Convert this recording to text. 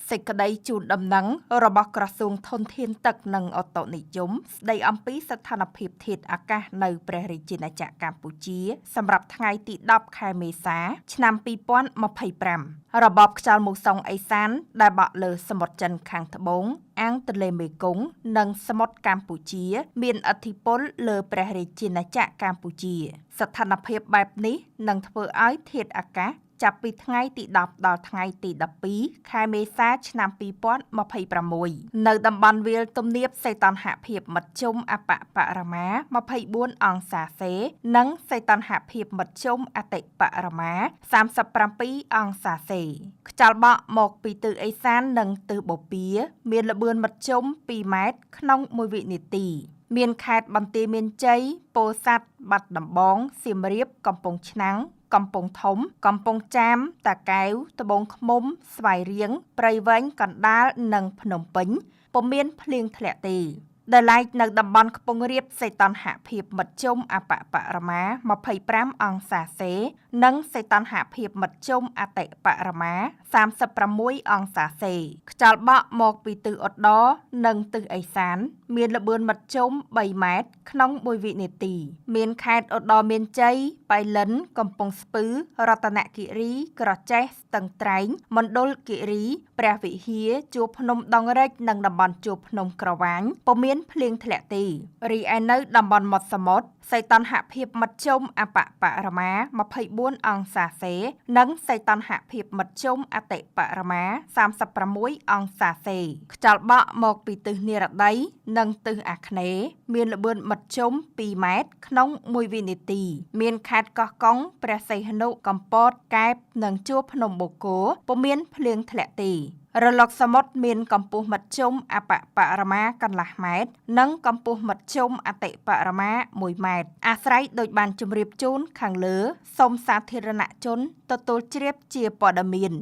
សេចក្តីជូនដំណឹងរបស់ក្រសួងធនធានទឹកនិងអូតូនិយមស្តីអំពីស្ថានភាពធាតុអាកាសនៅព្រះរាជាណាចក្រកម្ពុជាសម្រាប់ថ្ងៃទី10 ខែមេសា ឆ្នាំ 2025 របបខ្យល់មូសុងអេសានដែលបក់លើសមុទ្រចិនខាងត្បូង អាងទន្លេមេគង្គ និងសមុទ្រកម្ពុជាមានឥទ្ធិពលលើព្រះរាជាណាចក្រកម្ពុជា ស្ថានភាពបែបនេះនឹងធ្វើឲ្យធាតុអាកាសចាប់ពីថ្ងៃទី10 ដល់ថ្ងៃទី12 ខែមេសា ឆ្នាំ 2026 នៅតំបន់វាលទំនាបសីតុណ្ហភាពមធ្យមអបបរមា 24 អង្សាសេ និងសីតុណ្ហភាពមធ្យមអតិបរមា 37 អង្សាសេ ខ្យល់បក់មកពីទិសឦសាននិងទិសបូព៌ាមានល្បឿនមធ្យម 2 ម៉ែត្រក្នុង1វិនាទី មានខេត្តបន្ទាយមានជ័យ ពោធិ៍សាត់ បាត់ដំបង សៀមរាប កំពង់ឆ្នាំង កំពង់ធំ កំពង់ចាម តាកែវ ត្បូងឃ្មុំ ស្វាយរៀង ព្រៃវែងកណ្ដាល និងភ្នំពេញ ពុំមានភ្លៀងធ្លាក់ទេដែលឡែកនៅតំបន់ខ្ពង់រាបសីតុណ្ហភាពមធ្យមអបបរមា 25 អង្សាសេ និងសីតុណ្ហភាពមធ្យមអតិបរមា 36 អង្សាសេ ខ្យល់បក់មកពីទិសឧត្តរនិងទិសឦសានមានល្បឿនមធ្យម 3 ម៉ែត្រក្នុង1វិនាទី មានខេត្តឧត្តរមានជ័យ បៃលិន កំពង់ស្ពឺ រតនគិរី ក្រចេះ ស្ទឹងត្រែង មណ្ឌលគិរី ព្រះវិហារ ជួរភ្នំដងរែក និងតំបន់ជួរភ្នំក្រវាញពុំមានភ្លៀងធ្លាក់ទេ រីឯនៅតំបន់មាត់សមុទ្រសីតុណ្ហភាពមធ្យមអបបរមា 24 អង្សាសេ និងសីតុណ្ហភាពមធ្យមអតិបរមា 36 អង្សាសេ ខ្យល់បក់មកពីទិសនិរតី និងទិសអាគ្នេយ៍មានល្បឿនមធ្យម 2 ម៉ែត្រក្នុង1វិនាទី មានខេត្តកោះកុង ព្រះសីហនុ កំពត កែប និងជួរភ្នំបូកគោពុំមានភ្លៀងធ្លាក់ទេ រលកសមុទ្រមានកម្ពស់មធ្យមអបបរមាកន្លះម៉ែត្រ និងកម្ពស់មធ្យមអតិបរមា 1 ម៉ែត្រ អាស្រ័យដូចបានជម្រាបជូនខាងលើ សូមសាធារណជនទទួលជ្រាបជាព័ត៌មាន